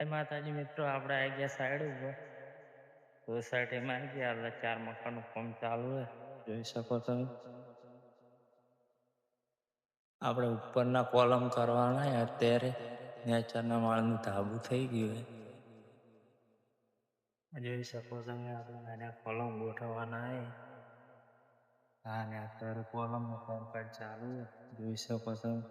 જય માતાજી મિત્રો, આપણે આવી ગયા સાઈડ ઉપર સોસાયટીમાં આવી ગયા. એટલે 4 મકાનનું કામ ચાલુ છે, જોઈ શકો તમે. આપણે ઉપરના કોલમ કરવાના અત્યારે નેચરના માળનું ધાબુ થઈ ગયું છે, જોઈ શકો તમે. આપણે આના કોલમ ગોઠવવાના હા ને અત્યારે કોલમનું કામકાજ ચાલુ છે, જોઈ શકો તમે.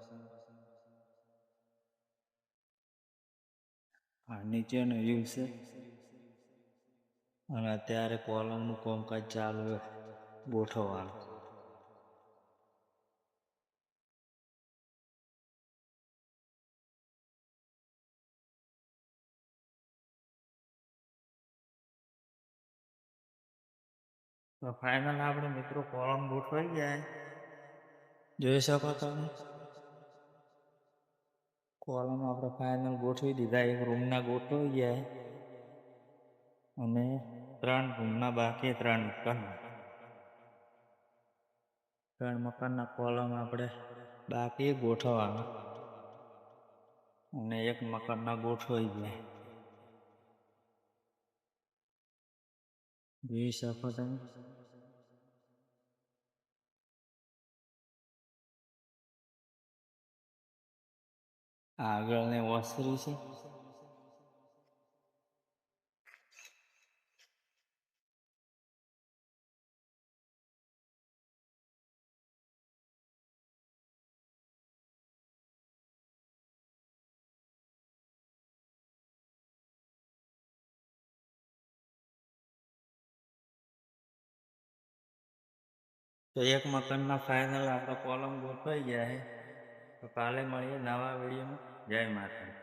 આ નીચેનો વ્યૂ છે અને અત્યારે કોલમનું કામકાજ ચાલુ છે ગોઠવવાનું. તો ફાઇનલ આપણે મિત્રો કોલમ ગોઠવાઈ ગયા, જોઈ શકો તમે. કોલમ આપણે ફાઇનલ ગોઠવી દીધા. એક રૂમના ગોઠવાઈ ગયા અને 3 રૂમના બાકી. 3 મકાનના કોલમ આપણે બાકી ગોઠવવાના અને 1 મકાનના ગોઠવાઈ ગયા, જોઈ શકો તમે. આગળને ઓસરી છે. તો 1 મકાનના ફાઇનલ આપણે કોલમ ગોઠવાઈ ગયા છે. તો કાલે મળીએ નવા વિડીયોમાં. જય માતા.